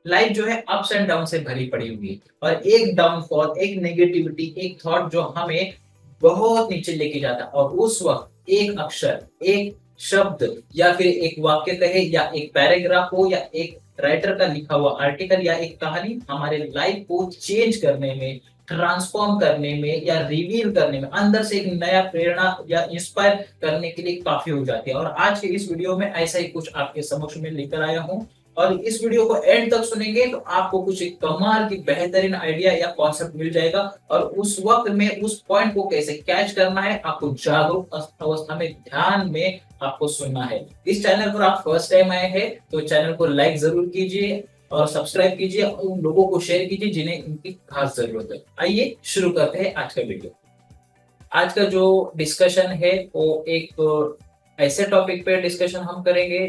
Life जो है ups and down से भरी पड़ी हुई है, और एक डाउनफॉल, एक नेगेटिविटी, एक थॉट जो हमें बहुत नीचे लेके जाता है, और उस वक्त एक अक्षर, एक शब्द, या फिर एक वाक्य कहे, या एक पैराग्राफ हो, या एक राइटर का लिखा हुआ आर्टिकल, या एक कहानी हमारे लाइफ को चेंज करने में, ट्रांसफॉर्म करने में, या रिवील करने में, अंदर से एक नया प्रेरणा या इंस्पायर करने के लिए काफी हो जाती है। और आज के इस वीडियो में ऐसा ही कुछ आपके समक्ष में लेकर आया हूँ, और इस वीडियो को एंड तक सुनेंगे तो आपको कुछ एक कमाल की बेहतरीन आइडिया या कॉन्सेप्ट मिल जाएगा, और उस वक्त में उस पॉइंट को कैसे कैच करना है आपको जागरूक अवस्था में, ध्यान में आपको सुनना है। इस चैनल पर आप फर्स्ट टाइम आए हैं तो चैनल को लाइक जरूर कीजिए, और सब्सक्राइब कीजिए, और उन लोगों को शेयर कीजिए जिन्हें इनकी खास जरूरत है। आइए शुरू करते हैं आज का वीडियो। आज का जो डिस्कशन है वो एक ऐसे टॉपिक पे डिस्कशन हम करेंगे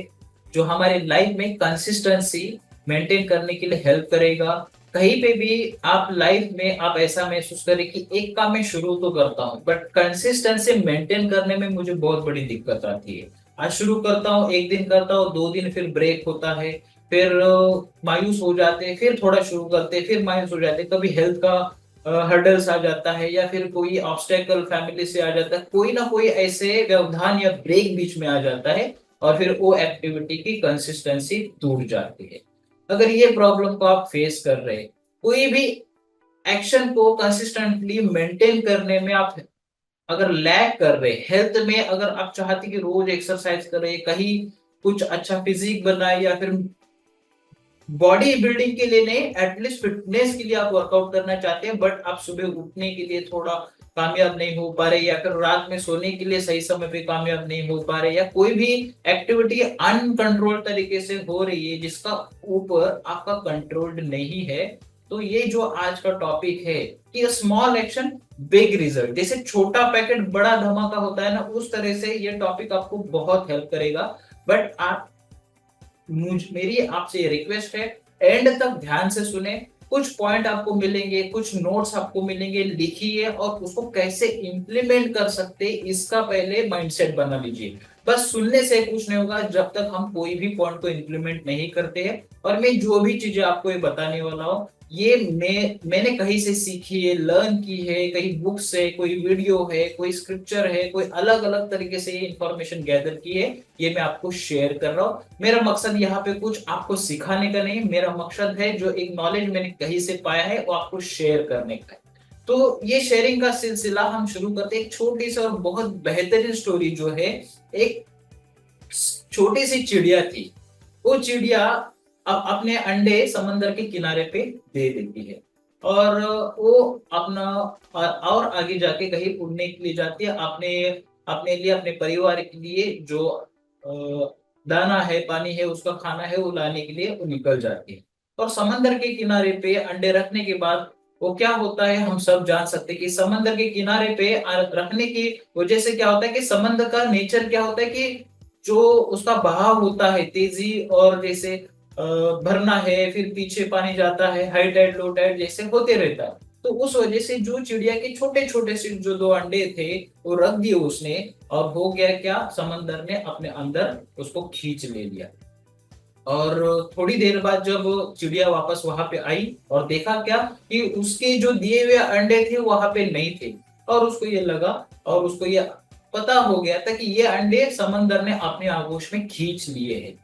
जो हमारे लाइफ में कंसिस्टेंसी मेंटेन करने के लिए हेल्प करेगा। कहीं पे भी आप लाइफ में आप ऐसा महसूस करें कि एक काम मैं शुरू तो करता हूँ बट कंसिस्टेंसी मेंटेन करने में मुझे बहुत बड़ी दिक्कत आती है। आज शुरू करता हूँ, एक दिन करता हूँ, 2 दिन फिर ब्रेक होता है, फिर मायूस हो जाते हैं, फिर थोड़ा शुरू करते हैं, फिर मायूस हो जाते हैं, कभी हेल्थ का हर्डल्स आ जाता है, या फिर कोई ऑब्स्टेकल फैमिली से आ जाता है, कोई ना कोई ऐसे व्यवधान या ब्रेक बीच में आ जाता है, और फिर वो एक्टिविटी की कंसिस्टेंसी टूट जाती है। अगर ये प्रॉब्लम को आप फेस कर रहे हैं, कोई भी एक्शन को कंसिस्टेंटली मेंटेन करने में आप अगर लैग कर रहे, हेल्थ में अगर आप चाहते कि रोज एक्सरसाइज करें, कहीं कुछ अच्छा फिजिक बनाए, या फिर बॉडी बिल्डिंग के लिए नहीं, एटलीस्ट फिटनेस के लिए आप वर्कआउट करना चाहते हैं, बट आप सुबह उठने के लिए थोड़ा कामयाब नहीं हो पा रहे, या फिर रात में सोने के लिए सही समय पे कामयाब नहीं हो पा रहे, या कोई भी एक्टिविटी अनकंट्रोल तरीके से हो रही है जिसका ऊपर आपका कंट्रोल्ड नहीं है, तो ये जो आज का टॉपिक है कि स्मॉल एक्शन बिग रिजल्ट, जैसे छोटा पैकेट बड़ा धमाका होता है ना, उस तरह से ये टॉपिक आपको बहुत हेल्प करेगा। बट आप मेरी आपसे रिक्वेस्ट है, एंड तक ध्यान से सुने। कुछ पॉइंट आपको मिलेंगे, कुछ नोट्स आपको मिलेंगे, लिखिए, और उसको कैसे इंप्लीमेंट कर सकते इसका पहले माइंडसेट बना लीजिए। बस सुनने से कुछ नहीं होगा जब तक हम कोई भी पॉइंट को इंप्लीमेंट नहीं करते हैं। और मैं जो भी चीजें आपको ये बताने वाला हूँ, ये मैंने कहीं से सीखी है, लर्न की है, कहीं बुक से, कोई वीडियो है, कोई स्क्रिप्चर है, कोई अलग अलग तरीके से ये इंफॉर्मेशन गैदर की है, ये मैं आपको शेयर कर रहा हूँ। मेरा मकसद यहाँ पे कुछ आपको सिखाने का नहीं, मेरा मकसद है जो एक नॉलेज मैंने कहीं से पाया है वो आपको शेयर करने का है। तो ये शेयरिंग का सिलसिला हम शुरू करते हैं। एक छोटी सी और बहुत बेहतरीन स्टोरी जो है, एक छोटी सी चिड़िया थी। वो चिड़िया अपने अंडे समंदर के किनारे पे दे देती है, और वो अपना और आगे जाके कहीं उड़ने के लिए जाती है, अपने अपने लिए, अपने परिवार के लिए जो दाना है, पानी है, उसका खाना है, वो लाने के लिए वो निकल जाती है। और समंदर के किनारे पे अंडे रखने के बाद वो क्या होता है, हम सब जान सकते हैं कि समंदर के किनारे पे रखने की वजह से क्या होता है कि समंदर का नेचर क्या होता है कि जो उसका बहाव होता है, तेजी, और जैसे भरना है, फिर पीछे पानी जाता है, हाई टाइड लो टाइड जैसे होते रहता है। तो उस वजह से जो चिड़िया के छोटे छोटे से जो 2 अंडे थे वो रख दिए उसने, और हो गया क्या, समंदर ने अपने अंदर उसको खींच ले लिया। और थोड़ी देर बाद जब चिड़िया वापस वहां पे आई और देखा क्या कि उसके जो दिए हुए अंडे थे वहां पे नहीं थे, और उसको ये लगा, और उसको ये पता हो गया था कि ये अंडे समंदर ने अपने आगोश में खींच लिए हैं।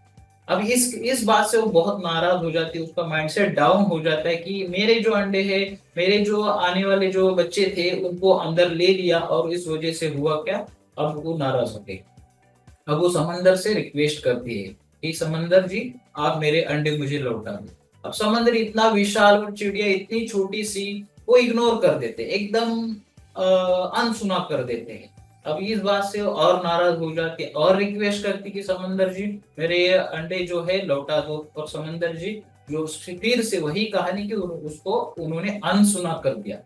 अब इस बात से वो बहुत नाराज हो जाती है, उसका माइंडसेट डाउन हो जाता है कि मेरे जो अंडे हैं, मेरे जो आने वाले जो बच्चे थे उनको अंदर ले लिया, और इस वजह से हुआ क्या, अब वो नाराज हो गए। अब वो समंदर से रिक्वेस्ट करती है कि समंदर जी, आप मेरे अंडे मुझे लौटा दो। अब समंदर इतना विशाल और चिड़िया इतनी छोटी सी, वो इग्नोर कर देते, एकदम अनसुना कर देते हैं। अब इस बात से और नाराज हो जाती है, और रिक्वेस्ट करती कि समंदर जी, मेरे ये अंडे जो है लौटा दो। और समंदर जी जो फिर से वही कहानी कि उसको उन्होंने अनसुना कर दिया।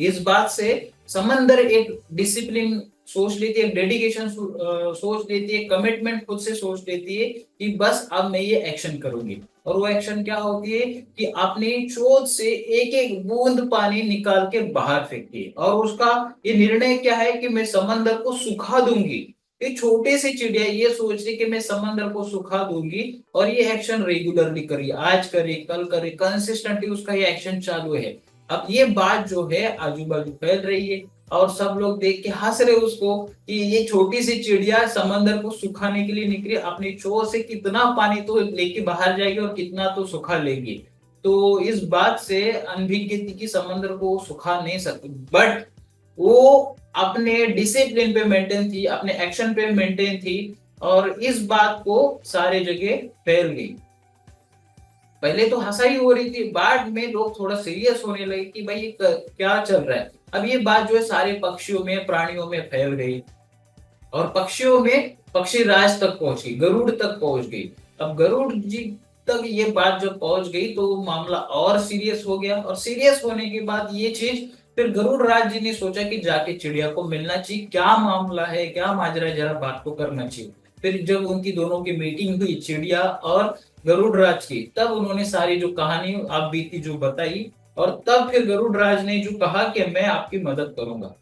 इस बात से समंदर एक डिसिप्लिन सोच लेती है, डेडिकेशन सोच लेती है, कमिटमेंट खुद से सोच लेती है कि बस अब मैं ये एक्शन करूंगी। और वो एक्शन क्या होती है कि अपनी चोंच से एक एक बूंद पानी निकाल के बाहर फेंकती है, और उसका ये निर्णय क्या है कि मैं समंदर को सुखा दूंगी। ये छोटे से चिड़िया ये सोच रही कि मैं समंदर को सुखा दूंगी, और ये एक्शन रेगुलरली करी, आज करे कल करे, कंसिस्टेंटली उसका ये एक्शन चालू है। अब ये बात जो है आजू बाजू फैल रही है, और सब लोग देख के हंस रहे उसको कि ये छोटी सी चिड़िया समंदर को सुखाने के लिए निकली, अपनी चोंच से कितना पानी तो लेके बाहर जाएगी और कितना तो सुखा लेगी। तो इस बात से अनभिज्ञ थी कि समंदर को सुखा नहीं सकती, बट वो अपने डिसिप्लिन पे मेंटेन थी, अपने एक्शन पे मेंटेन थी, और इस बात को सारे जगह फैल गई। पहले तो हंसाई हो रही थी, बाद में लोग थोड़ा सीरियस होने लगे कि भाई ये क्या चल रहा है। अब ये बात जो है सारे पक्षियों में प्राणियों में फैल गई, और पक्षियों में पक्षी राज तक पहुंची, गरुड़ तक पहुंच गई। अब गरुड़ जी तक ये बात जब पहुंच गई तो मामला और सीरियस हो गया, और सीरियस होने के बाद ये चीज फिर गरुड़ राज जी ने सोचा कि जाके चिड़िया को मिलना चाहिए, क्या मामला है क्या माजरा है, जरा बात को करना चाहिए। फिर जब उनकी दोनों की मीटिंग हुई चिड़िया और गरुड़ राज की, तब उन्होंने सारी जो कहानी आप बीती जो बताई, और तब फिर गरुड़ राज ने जो कहा कि मैं आपकी मदद करूंगा।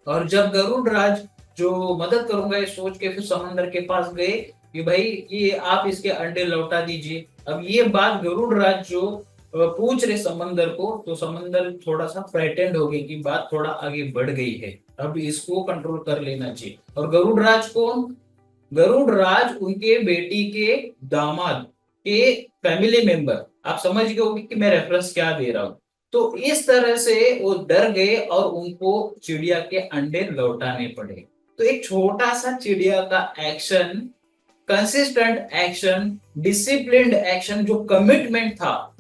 और जब गरुड़ राज जो मदद करूंगा ये सोच के फिर समंदर के पास गए कि भाई ये आप इसके अंडे लौटा दीजिए। अब ये बात गरुड़ राज जो पूछ रहे समंदर को, तो समंदर थोड़ा सा फ्राइटेंड हो गई कि बात थोड़ा आगे बढ़ गई है, अब इसको कंट्रोल कर लेना चाहिए। और गरुड़ राज कौन? गरुड़ राज उनके बेटी के दामाद के फैमिली मेंबर। आप समझ गए होंगे कि मैं रेफरेंस क्या दे रहा हूं। तो इस तरह से वो डर गए और उनको चिड़िया के अंडे लौटाने पड़े। तो एक छोटा सा चिड़िया का action, consistent action, disciplined action, जो कमिटमेंट था,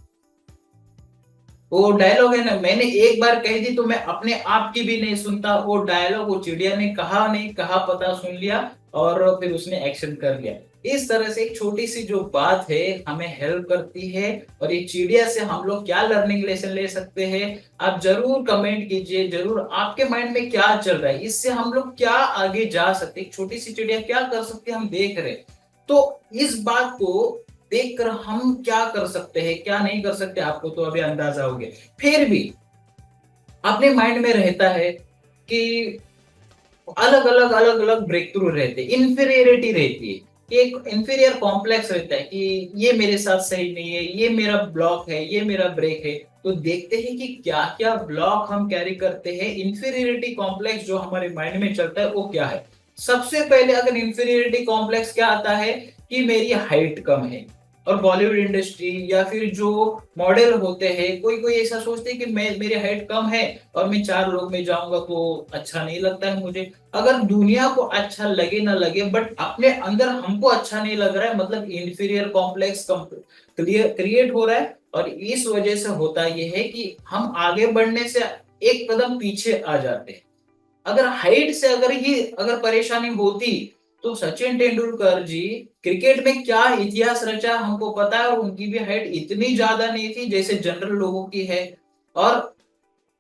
वो डायलॉग है ना, मैंने एक बार कह दी तो मैं अपने आप की भी नहीं सुनता, वो डायलॉग वो चिड़िया ने कहा नहीं कहा, पता सुन लिया और फिर उसने एक्शन कर लिया। इस तरह से एक छोटी सी जो बात है हमें हेल्प करती है, और ये चिड़िया से हम लोग क्या लर्निंग लेसन ले सकते हैं, आप जरूर कमेंट कीजिए, जरूर आपके माइंड में क्या चल रहा है, इससे हम लोग क्या आगे जा सकते हैं, छोटी सी चिड़िया क्या कर सकती है हम देख रहे हैं। तो इस बात को देखकर हम क्या कर सकते हैं क्या नहीं कर सकते आपको तो अभी अंदाजा हो गया। फिर भी अपने माइंड में रहता है कि अलग अलग ब्रेक थ्रू रहते हैं, इंफीरियरिटी रहती है, एक इंफीरियर कॉम्प्लेक्स रहता है कि ये मेरे साथ सही नहीं है, ये मेरा ब्लॉक है, ये मेरा ब्रेक है। तो देखते हैं कि क्या क्या ब्लॉक हम कैरी करते हैं, इंफीरियरिटी कॉम्प्लेक्स जो हमारे माइंड में चलता है वो क्या है। सबसे पहले अगर इंफीरियरिटी कॉम्प्लेक्स क्या आता है कि मेरी हाइट कम है, और बॉलीवुड इंडस्ट्री या फिर जो मॉडल होते हैं कोई कोई ऐसा सोचते हैं कि मैं मेरी हाइट कम है और मैं चार लोग में जाऊंगा तो अच्छा नहीं लगता है मुझे। अगर दुनिया को अच्छा लगे ना लगे, बट अपने अंदर हमको अच्छा नहीं लग रहा है, मतलब इंफीरियर कॉम्प्लेक्स क्रिएट हो रहा है। और इस वजह से होता यह है कि हम आगे बढ़ने से एक कदम पीछे आ जाते हैं। अगर हाइट से अगर परेशानी होती तो सचिन तेंदुलकर जी क्रिकेट में क्या इतिहास रचा हमको पता है, और उनकी भी हाइट इतनी ज्यादा नहीं थी जैसे जनरल लोगों की है। और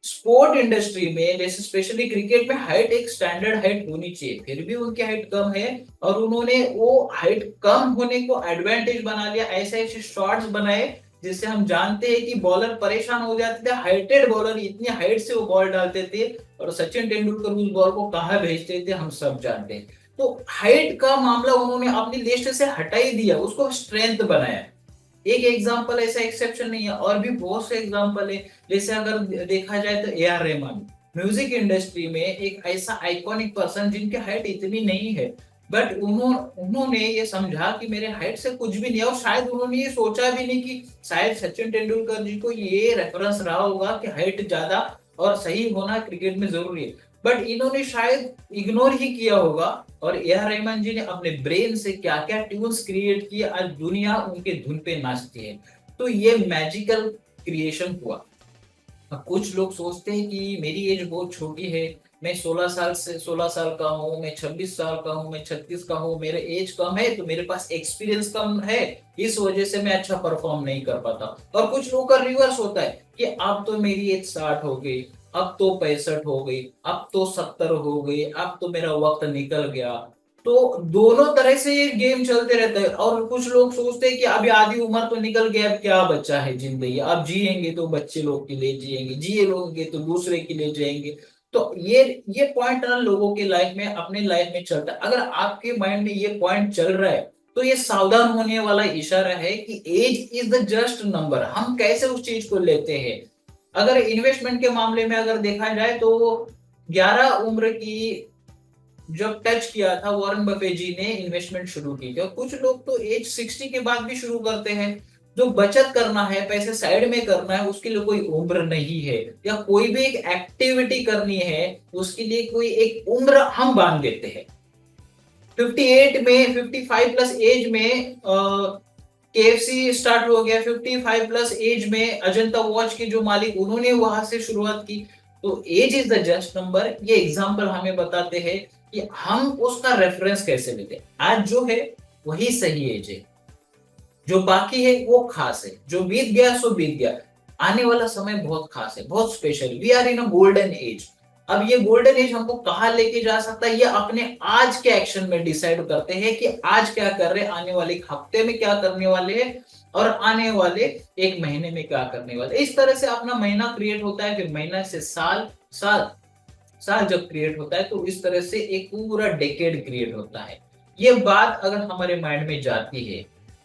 स्पोर्ट इंडस्ट्री में जैसे स्पेशली क्रिकेट में हाइट एक स्टैंडर्ड हाइट होनी चाहिए, फिर भी उनकी हाइट कम है, और उन्होंने वो हाइट कम होने को एडवांटेज बना लिया, ऐसे ऐसे शॉट्स बनाए जिससे हम जानते हैं कि बॉलर परेशान हो जाते थे, हाइटेड बॉलर इतनी हाइट से वो बॉल डालते थे, और सचिन तेंदुलकर उस बॉल को कहाँ भेजते थे हम सब जानते हैं। तो हाइट का मामला उन्होंने अपनी लिस्ट से हटा ही दिया, उसको स्ट्रेंथ बनाया। एक एग्जांपल ऐसा एक्सेप्शन नहीं है, और भी बहुत से एग्जांपल है। जैसे अगर देखा जाए तो A R Rahman music industry में एक ऐसा आइकॉनिक पर्सन जिनकी हाइट इतनी नहीं है, बट उन्होंने ये समझा कि मेरे हाइट से कुछ भी नहीं है, और शायद उन्होंने ये सोचा भी नहीं कि शायद सचिन तेंदुलकर जी को ये रेफरेंस रहा होगा कि हाइट ज्यादा और सही होना क्रिकेट में जरूरी है, बट इन्होंने शायद इग्नोर ही किया होगा। और ए आर रहमान जी ने अपने ब्रेन से क्या क्या ट्यून्स क्रिएट किए, आज दुनिया उनके धुन पे नाचती है। तो ये मैजिकल क्रिएशन हुआ। अब कुछ लोग सोचते हैं कि मेरी एज बहुत छोटी है, मैं 16 साल का हूँ, मैं 26 साल का हूँ, मैं 36 का हूँ, मेरे एज कम है तो मेरे पास एक्सपीरियंस कम है, इस वजह से मैं अच्छा परफॉर्म नहीं कर पाता। और कुछ लोगों का रिवर्स होता है कि अब तो मेरी एज 60 हो गई, अब तो 65 हो गई, अब तो 70 हो गई, अब तो मेरा वक्त निकल गया। तो दोनों तरह से ये गेम चलते रहता है। और कुछ लोग सोचते हैं कि अभी आधी उम्र तो निकल गया, अब क्या बचा है जिंदगी, अब जिएंगे तो बच्चे लोग के लिए जिएंगे, जिए लोगे तो दूसरे के लिए जिएंगे। तो ये पॉइंट ना लोगों की लाइफ में, अपने लाइफ में चलता है। अगर आपके माइंड में ये पॉइंट चल रहा है तो ये सावधान होने वाला इशारा है कि age is the just number. हम कैसे उस चीज को लेते हैं। अगर इन्वेस्टमेंट के मामले में अगर देखा जाए तो 11 उम्र की जब टच किया था वॉरेन बफे जी ने इन्वेस्टमेंट शुरू की थी, और कुछ लोग तो एज 60 के बाद भी शुरू करते हैं। जो बचत करना है, पैसे साइड में करना है, उसके लिए कोई उम्र नहीं है, या कोई भी एक एक्टिविटी करनी है उसके लिए कोई एक उम्र हम बांध देते हैं। 58 में, 55 प्लस एज में केएफसी स्टार्ट हो गया, 55 प्लस एज में अजंता वॉच के जो मालिक उन्होंने वहां से शुरुआत की। तो age is the just number. ये एग्जांपल हमें बताते हैं कि हम उसका रेफरेंस कैसे लेते हैं। आज जो है वही सही एज है, जो बाकी है वो खास है, जो बीत गया सो बीत गया। आने वाला समय बहुत खास है, बहुत special. We are in a golden age. अब ये गोल्डन एज हमको कहाँ लेके जा सकता है, ये अपने आज के एक्शन में डिसाइड करते हैं कि आज क्या कर रहे हैं, आने वाले एक हफ्ते में क्या करने वाले हैं, और आने वाले एक महीने में क्या करने वाले। इस तरह से अपना महीना क्रिएट होता है, फिर महीना से साल, साल साल जब क्रिएट होता है तो इस तरह से एक पूरा डेकेड क्रिएट होता है। ये बात अगर हमारे माइंड में जाती है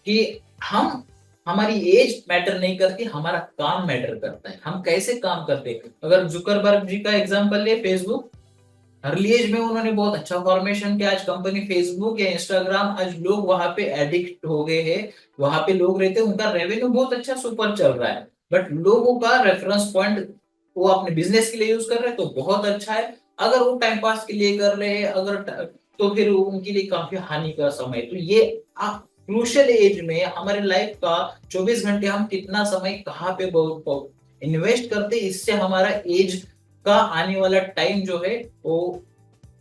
कि हम, हमारी एज मैटर नहीं करती, हमारा काम मैटर करता है, हम कैसे काम करते हैं। अगर जुकरबर्ग जी का एग्जांपल ले, फेसबुक अर्ली एज में उन्होंने बहुत अच्छा फॉर्मेशन किया। आज कंपनी फेसबुक या इंस्टाग्राम, आज लोग वहां पे एडिक्ट हो गए हैं, वहां पे लोग रहते हैं, उनका रेवेन्यू बहुत अच्छा सुपर चल रहा है। बट लोगों का रेफरेंस पॉइंट वो अपने बिजनेस के लिए यूज कर रहे हैं तो बहुत अच्छा है। अगर वो टाइम पास के लिए कर रहे हैं, अगर तो फिर उनके लिए काफी हानि का समय। तो ये क्रूशियल एज में हमारे लाइफ का 24 घंटे हम कितना समय कहाँ पे इन्वेस्ट करते, इससे हमारा एज का आने वाला टाइम जो है वो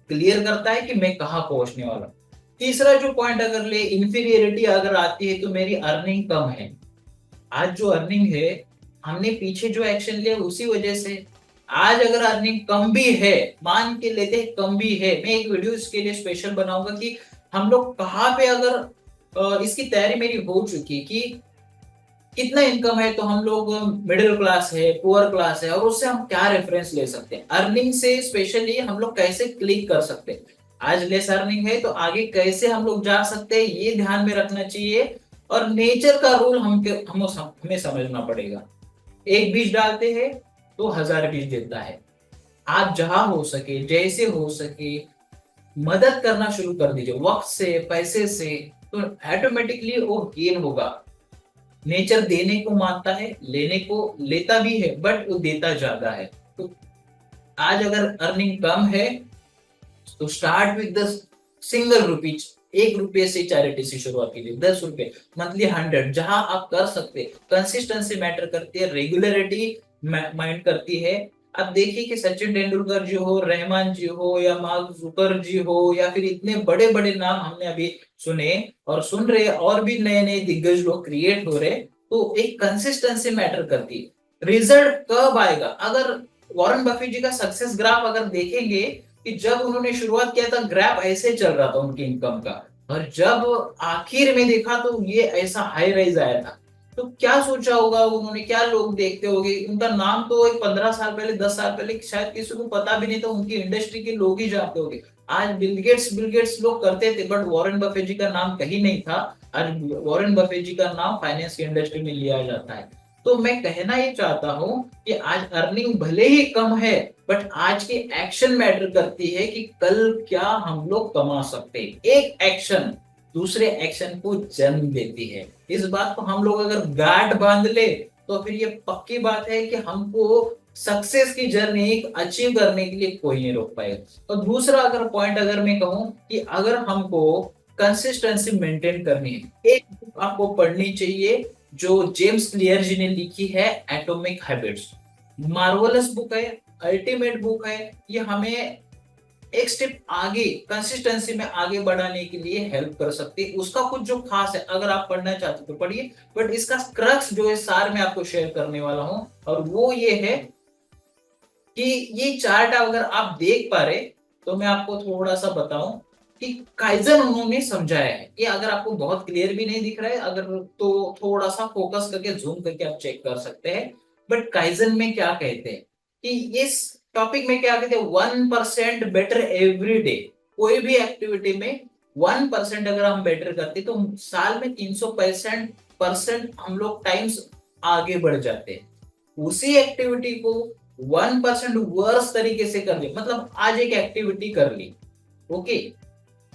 क्लियर करता है कि मैं कहाँ पहुंचने वाला हूँ। तीसरा जो पॉइंट अगर ले, इंफीरियरिटी अगर आती है तो मेरी अर्निंग कम है। आज जो अर्निंग है, हमने पीछे जो एक्शन लिया उसी वजह से आज अगर अर्निंग कम भी है, मान के लेते हैं कम भी है, मैं एक वीडियो इसके लिए स्पेशल बनाऊंगा कि हम लोग कहाँ पे, अगर इसकी तैयारी मेरी हो चुकी कि कितना इनकम है तो हम लोग मिडिल क्लास है, पुअर क्लास है, और उससे हम क्या रेफरेंस ले सकते हैं। अर्निंग से स्पेशली हम लोग कैसे क्लिक कर सकते हैं। आज लेस अर्निंग है तो आगे कैसे हम लोग जा सकते हैं, ये ध्यान में रखना चाहिए। और नेचर का रूल हमें समझना पड़ेगा। एक बीज डालते हैं तो 1000 बीज देता है। आप जहां हो सके, जैसे हो सके, मदद करना शुरू कर दीजिए, वक्त से, पैसे से, तो ऑटोमेटिकली वो गेन होगा। नेचर देने को मानता है, लेने को लेता भी है, बट वो देता ज्यादा है। तो आज अगर अर्निंग कम है तो start with the single rupees. 1 रुपये से चैरिटी से शुरुआत कीजिए, 10 रुपए, मंथली 100, जहां आप कर सकते। कंसिस्टेंसी मैटर करती है, रेगुलरिटी माइंड करती है। अब देखिए कि सचिन तेंदुलकर जी हो, रहमान जी हो, या मार्क जुकर जी हो, या फिर इतने बड़े बड़े नाम हमने अभी सुने और सुन रहे, और भी नए नए दिग्गज लोग क्रिएट हो रहे। तो एक कंसिस्टेंसी मैटर करती है। रिजल्ट कब आएगा, अगर वॉरेन बफेट जी का सक्सेस ग्राफ अगर देखेंगे कि जब उन्होंने शुरुआत किया था ग्राफ ऐसे चल रहा था उनकी इनकम का, और जब आखिर में देखा तो ये ऐसा हाई राइज आया था। तो क्या सोचा होगा उन्होंने, क्या लोग देखते होंगे। उनका नाम तो एक 15 साल पहले, 10 साल पहले शायद किसी को पता भी नहीं था, उनकी इंडस्ट्री के लोग ही जानते होंगे। आज बिल गेट्स लोग करते थे, बट वॉरेन बफेट जी का नाम कहीं नहीं था। आज वॉरेन बफेट जी का नाम फाइनेंस की इंडस्ट्री में लिया जाता है। तो मैं कहना ये चाहता हूं कि आज अर्निंग भले ही कम है, बट आज की एक्शन मैटर करती है कि कल क्या हम लोग कमा सकते हैं। एक एक्शन दूसरे एक्शन को जन्म देती है। इस बात को हम लोग अगर गांठ बांध ले तो फिर ये पक्की बात है कि हमको सक्सेस की जर्नी अचीव करने के लिए कोई नहीं रोक पाएगा। और दूसरा अगर पॉइंट अगर मैं कहूं कि अगर हमको कंसिस्टेंसी मेंटेन करनी है, एक बुक आपको पढ़नी चाहिए जो जेम्स क्लियर जी ने लिखी है, एटॉमिक हैबिट्स। मार्वलस बुक है, अल्टीमेट बुक है। ये हमें एक स्टेप आगे कंसिस्टेंसी में आगे बढ़ाने के लिए हेल्प कर सकती है। उसका कुछ जो खास है, अगर आप पढ़ना चाहते तो पढ़िए, बट इसका क्रक्स जो है सार मैं आपको शेयर करने वाला हूं, और वो ये है कि ये चार्ट अगर आप देख पा रहे तो मैं आपको थोड़ा सा बताऊं कि काइजन उन्होंने समझाया है। ये अगर आपको बहुत क्लियर भी नहीं दिख रहा है अगर, तो थोड़ा सा फोकस करके जूम करके आप चेक कर सकते हैं। बट काइजन में क्या कहते हैं कि इस टॉपिक में क्या कहते हैं, 1% बेटर एवरी डे। कोई भी एक्टिविटी में 1% अगर हम बेटर करते तो साल में 365% हम लोग टाइम्स आगे बढ़ जाते हैं। उसी एक्टिविटी को 1% वर्स तरीके से कर ली, मतलब आज एक एक्टिविटी कर ली, ओके,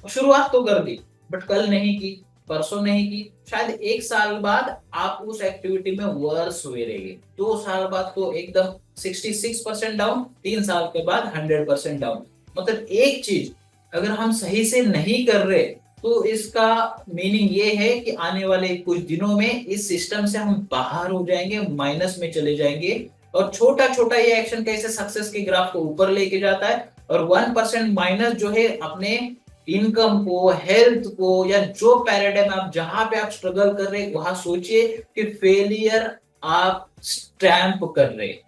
शुरुआत तो कर दी, बट कल नहीं की, परसों नहीं की, शायद एक साल बाद आप उस एक्टिविटी में वर्स हुए रहेंगे, 2 साल बाद तो एकदम 66% डाउन, 3 साल के बाद 100% डाउन। मतलब एक चीज अगर हम सही से नहीं कर रहे तो इसका मीनिंग ये है कि आने वाले कुछ दिनों में इस सिस्टम से हम बाहर हो जाएंगे, माइनस में चले जाएंगे। और छोटा छोटा ये एक्शन कैसे सक्सेस के ग्राफ को ऊपर लेके जाता है, और 1% माइनस जो है अपने इनकम को, हेल्थ को, या जो पैराडाइम आप जहां पे आप स्ट्रगल कर रहे हैं वहां सोचिए कि फेलियर आप स्टैंप कर रहे हैं।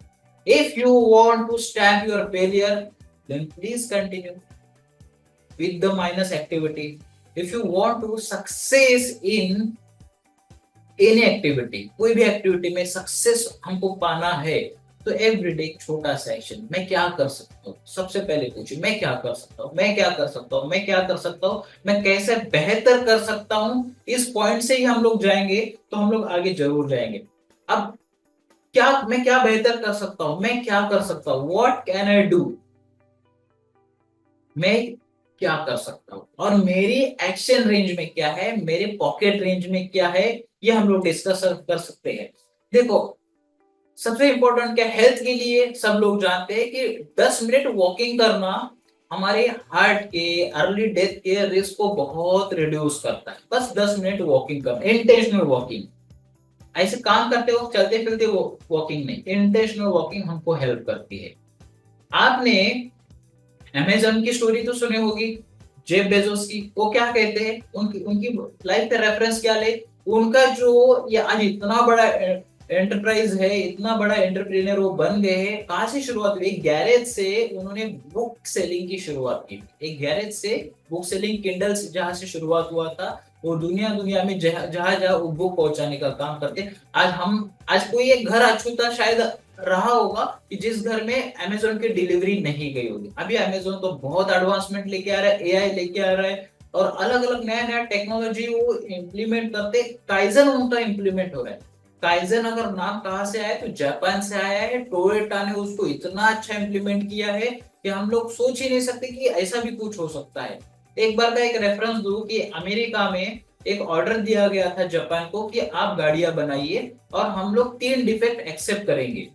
If you want to stamp your failure then please continue with the minus activity. If you want to success in any activity, कोई भी एक्टिविटी में सक्सेस हमको पाना है तो एवरीडे एक छोटा सा एक्शन, मैं क्या कर सकता हूँ, सबसे पहले पूछिए मैं क्या कर सकता हूँ, मैं क्या कर सकता हूँ, मैं क्या कर सकता हूँ, मैं कैसे बेहतर कर सकता हूँ। इस पॉइंट से ही हम लोग जाएंगे तो हम लोग आगे जरूर जाएंगे। अब क्या मैं क्या बेहतर कर सकता हूँ, मैं क्या कर सकता हूँ, व्हाट कैन आई डू, मैं क्या कर सकता हूँ, और मेरी एक्शन रेंज में क्या है, मेरे पॉकेट रेंज में क्या है, ये हम लोग डिस्कस कर सकते हैं। देखो सबसे इंपॉर्टेंट क्या, हेल्थ के लिए सब लोग जानते हैं कि 10 मिनट वॉकिंग करना हमारे हार्ट के अर्ली डेथ के रिस्क को बहुत रिड्यूस करता है। बस 10 मिनट वॉकिंग करना, इंटेंशनल वॉकिंग, ऐसे काम करते वक्त चलते फिरते वॉकिंग नहीं, इंटेंशनल वॉकिंग हमको हेल्प करती है। आपने अमेजन की स्टोरी तो सुनी होगी, जेफ बेजोस की। वो क्या कहते हैं, उनकी उनकी लाइफ का रेफरेंस क्या ले, उनका जो ये आज इतना बड़ा एंटरप्राइज है, इतना बड़ा एंटरप्रेन्योर वो बन गए हैं, कहां से शुरुआत हुई, एक गैरेज से उन्होंने बुक सेलिंग की शुरुआत की। एक गैरेज से बुक सेलिंग किंडल्स जहां से शुरुआत हुआ था, वो दुनिया दुनिया में जहां जहां वो बुक पहुंचाने का काम करते हैं। आज कोई एक घर अछूता शायद रहा होगा कि जिस घर में अमेजोन की डिलीवरी नहीं गई होगी। अभी अमेजोन तो बहुत एडवांसमेंट लेके आ रहा है, एआई लेके आ रहा है, और अलग अलग नया नया टेक्नोलॉजी वो इम्प्लीमेंट करते, काइजन उनका इम्प्लीमेंट हो रहा है। काइजन अगर नाम कहां से आया तो जापान से आया है, टोयोटा ने उसको इतना अच्छा इम्प्लीमेंट किया है कि हम लोग सोच ही नहीं सकते कि ऐसा भी कुछ हो सकता है। एक बार का एक रेफरेंस दूं कि अमेरिका में एक ऑर्डर दिया गया था जापान को कि आप गाड़ियां बनाइए और हम लोग 3 डिफेक्ट एक्सेप्ट करेंगे।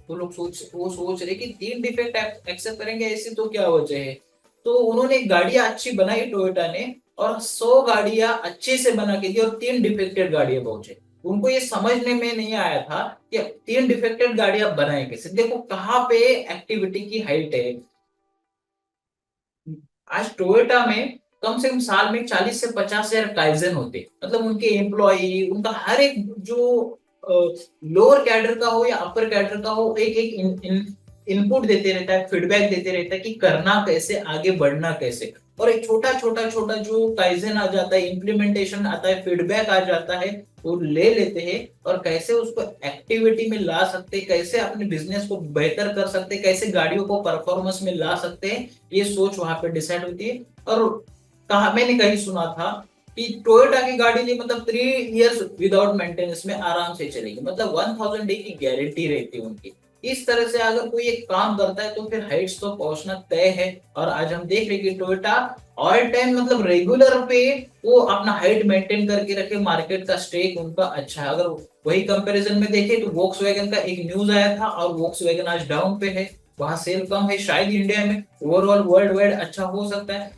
तो लोग सोच रहे कि 3 डिफेक्ट एक्सेप्ट करेंगे, ऐसी तो क्या वजह है। तो उन्होंने गाड़ियां अच्छी बनाई टोयोटा ने, और 100 गाड़ियां अच्छे से बना के दी और 3 डिफेक्टेड गाड़ियां पहुंचे। उनको ये समझने में नहीं आया था कि 3 डिफेक्टेड गाड़ियां बनाए कैसे। देखो कहाँ पे एक्टिविटी की हाइट है। आज टोयोटा में कम से कम साल में 40 से 50 हजार काइजन होते, मतलब उनके एम्प्लॉय, उनका हर एक जो लोअर कैडर का हो या अपर कैडर का हो, एक एक इनपुट देते रहता है, फीडबैक देते रहता है कि करना कैसे, आगे बढ़ना कैसे। और एक छोटा छोटा छोटा जो काइजन आ जाता है, इम्प्लीमेंटेशन आता है, फीडबैक आ जाता है, वो ले लेते हैं और कैसे उसको एक्टिविटी में ला सकते हैं, कैसे अपने बिजनेस को बेहतर कर सकते हैं, कैसे गाड़ियों को परफॉर्मेंस में ला सकते हैं, ये सोच वहां पे डिसाइड होती है। और कहा मैंने कहीं सुना था कि टोयोटा की गाड़ी लिए मतलब 3 इयर्स विदाउट मेंटेनेंस में आराम से चलेगी, मतलब 1000 डे की गारंटी रहती है उनकी। इस तरह से अगर कोई एक काम करता है तो फिर हाइट्स तो पहुंचना तय है। और आज हम देख रहे कि टोयोटा ऑल टाइम मतलब रेगुलर पे वो अपना हाइट मेंटेन करके रखे, मार्केट का स्टेक उनका अच्छा है। अगर वही कंपैरिजन में देखें तो वोक्सवैगन का एक न्यूज आया था और वोक्सवैगन आज डाउन पे है, वहां सेल कम है। शायद इंडिया में ओवरऑल वर्ल्ड वाइड अच्छा हो सकता है।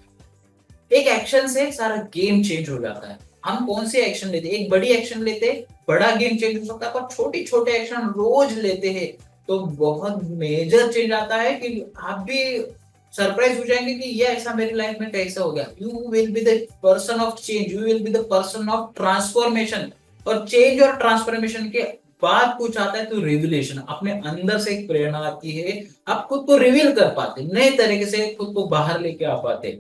एक एक्शन से सारा गेम चेंज हो जाता है। हम कौन से एक्शन लेते, एक बड़ी एक्शन लेते, बड़ा गेम चेंज हो सकता है, पर छोटे छोटे एक्शन रोज लेते हैं तो बहुत मेजर चेंज आता है कि आप भी सरप्राइज हो जाएंगे कि ये ऐसा मेरी लाइफ में कैसा हो गया। You will be the person of change, you will be the person of transformation. और चेंज और ट्रांसफॉर्मेशन के बाद कुछ आता है तो रिविलेशन, अपने अंदर से एक प्रेरणा आती है, आप खुद को रिवील कर पाते, नए तरीके से खुद को बाहर लेके आ पाते।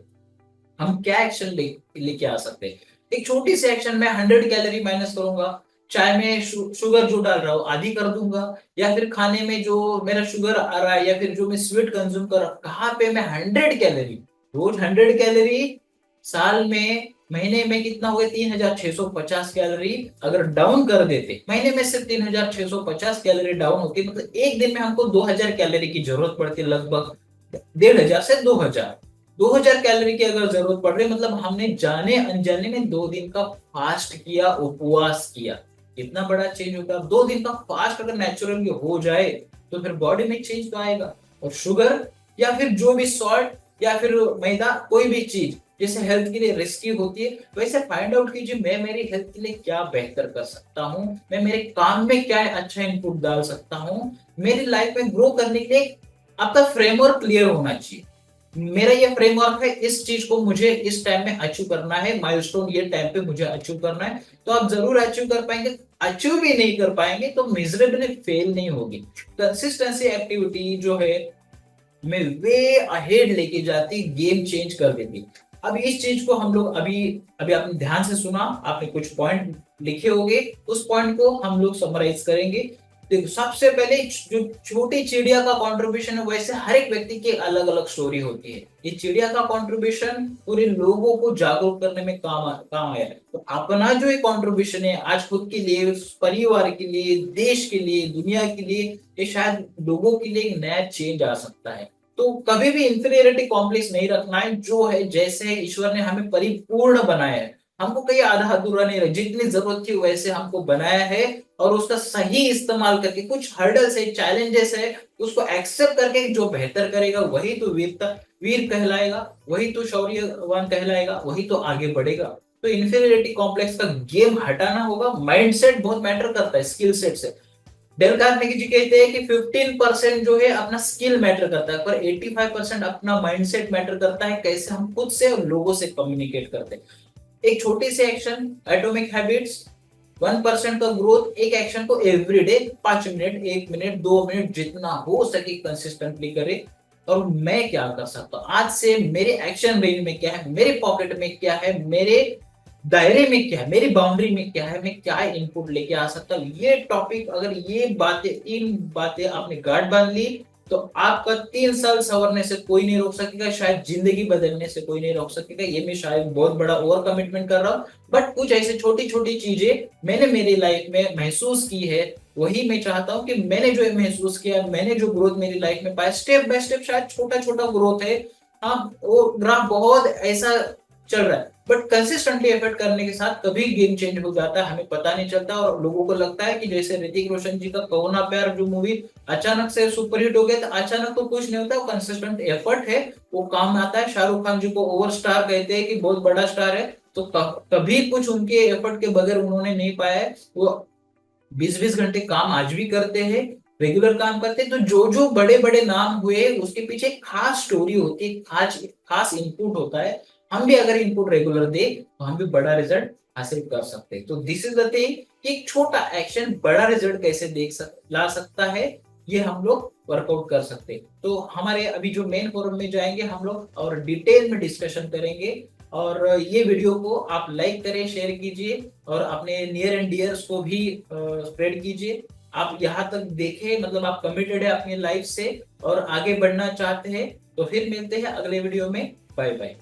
हम क्या एक्शन लेके आ सकते हैं, एक छोटी सी एक्शन में 100 कैलोरी माइनस करूंगा, चाय में शुगर जो डाल रहा हूँ आधी कर दूंगा, या फिर खाने में जो मेरा शुगर आ रहा है या फिर जो मैं स्वीट कंज्यूम कर रहा हूँ, कहाँ पे मैं 100 कैलोरी, रोज 100 कैलोरी, साल में महीने में कितना हो गया 3650 कैलोरी, अगर डाउन कर देते महीने में सिर्फ 3650 कैलोरी डाउन होती, मतलब एक दिन में हमको 2000 कैलोरी की जरूरत पड़ती है, लगभग 1500 से 2000 कैलोरी की अगर जरूरत पड़ रही है, मतलब हमने जाने अनजाने में 2 दिन का फास्ट किया, उपवास किया, इतना बड़ा चेंज होता है। 2 दिन का फास्ट अगर नेचुरली हो जाए तो फिर बॉडी में चेंज तो आएगा। और शुगर या फिर जो भी सॉल्ट या फिर मैदा, कोई भी चीज जैसे हेल्थ के लिए रिस्की होती है, वैसे फाइंड आउट कीजिए मैं मेरी हेल्थ के लिए क्या बेहतर कर सकता हूँ, मैं मेरे काम में क्या अच्छा इनपुट डाल सकता हूँ, मेरी लाइफ में ग्रो करने के लिए आपका फ्रेमवर्क क्लियर होना चाहिए। मेरा ये फ्रेमवर्क है, इस चीज को मुझे इस टाइम में अचीव करना है, माइलस्टोन ये टाइम पे मुझे अचीव करना है, तो आप जरूर अचीव कर पाएंगे। अचीव भी नहीं कर पाएंगे तो मिजरेबली फेल नहीं होगी। कंसिस्टेंसी एक्टिविटी जो है में वे अहेड लेके जाती, गेम चेंज कर देती। अब इस चीज को हम लोग अभी अभी आपने ध्यान से सुना, आपने कुछ पॉइंट लिखे होंगे, उस पॉइंट को हम लोग समराइज करेंगे। देखो, सबसे पहले जो छोटी चिड़िया का कंट्रीब्यूशन है, वैसे हर एक व्यक्ति की अलग अलग स्टोरी होती है। ये चिड़िया का कंट्रीब्यूशन पूरे लोगों को जागरूक करने में काम आया है। तो अपना जो ये कंट्रीब्यूशन है आज खुद के लिए, परिवार के लिए, देश के लिए, दुनिया के लिए, ये शायद लोगों के लिए एक नया चेंज आ सकता है। तो कभी भी इंफीरियरिटी कॉम्प्लेक्स नहीं रखना है, जो है जैसे ईश्वर ने हमें परिपूर्ण बनाया है, हमको कहीं आधा अधूरा नहीं रहा, जितनी जरूरत थी वैसे हमको बनाया है। और उसका सही इस्तेमाल करके, कुछ हर्डल्स है, चैलेंजेस है, उसको एक्सेप्ट करके जो बेहतर करेगा वही तो वीर कहलाएगा, वही तो शौर्यवान कहलाएगा, वही तो आगे बढ़ेगा। तो इंफीरियरिटी कॉम्प्लेक्स का गेम हटाना होगा। माइंडसेट बहुत मैटर करता है स्किल सेट से। डेल कार्नेगी जी कहते हैं कि 15% जो है अपना स्किल मैटर करता है, पर 85% अपना माइंडसेट मैटर करता है, कैसे हम खुद से और लोगों से कम्युनिकेट करते हैं। एक छोटी सी एक्शन, एटॉमिक हैबिट्स, 1% का ग्रोथ, एक एक्शन को एवरीडे 5 मिनट, 1 मिनट, 2 मिनट, जितना हो सके कंसिस्टेंटली करे। और मैं क्या कर सकता हूँ आज से, मेरे एक्शन रेंज में क्या है, मेरे पॉकेट में क्या है, मेरे दायरे में क्या है, मेरी बाउंड्री में क्या है, मैं क्या इनपुट लेके आ सकता हूँ। ये टॉपिक अगर ये बातें, इन बातें आपने गांठ बांध ली, तो आपका 3 साल संवरने से कोई नहीं रोक सकेगा, शायद जिंदगी बदलने से कोई नहीं रोक सकेगा। ये मैं शायद बहुत बड़ा ओवर कमिटमेंट कर रहा हूँ, बट कुछ ऐसे छोटी छोटी चीजें मैंने मेरी लाइफ में महसूस की है, वही मैं चाहता हूँ कि मैंने जो महसूस किया, मैंने जो ग्रोथ मेरी लाइफ में पाया, स्टेप बाय स्टेप, शायद छोटा छोटा ग्रोथ है। हाँ, वो ग्राफ बहुत ऐसा चल रहा है, बट कंसिस्टेंटली एफर्ट करने के साथ कभी गेम चेंज हो जाता है, हमें पता नहीं चलता। और लोगों को लगता है कि जैसे ऋतिक रोशन जी का कहो ना प्यार जो मूवी अचानक से सुपरहिट हो गया, तो अचानक तो कुछ नहीं होता, वो कंसिस्टेंट एफर्ट है, वो काम आता है। शाहरुख खान जी को ओवर स्टार कहते हैं कि बहुत बड़ा स्टार है, तो कभी कुछ उनके एफर्ट के बगैर उन्होंने नहीं पाया है। वो 20-20 घंटे काम आज भी करते हैं, रेगुलर काम करते हैं। तो जो जो बड़े बड़े नाम हुए उसके पीछे एक खास स्टोरी होती है, खास खास इनपुट होता है। हम भी अगर इनपुट रेगुलर दे तो हम भी बड़ा रिजल्ट हासिल कर सकते हैं। तो दिस इज द थिंग कि एक छोटा एक्शन बड़ा रिजल्ट कैसे ला सकता है, ये हम लोग वर्कआउट कर सकते हैं। तो हमारे अभी जो मेन फोरम में जाएंगे हम लोग और डिटेल में डिस्कशन करेंगे। और ये वीडियो को आप लाइक करें, शेयर कीजिए और अपने नियर एंड डियर्स को भी स्प्रेड कीजिए। आप यहाँ तक देखें, मतलब आप कमिटेड है अपनी लाइफ से और आगे बढ़ना चाहते हैं। तो फिर मिलते हैं अगले वीडियो में। Bye bye.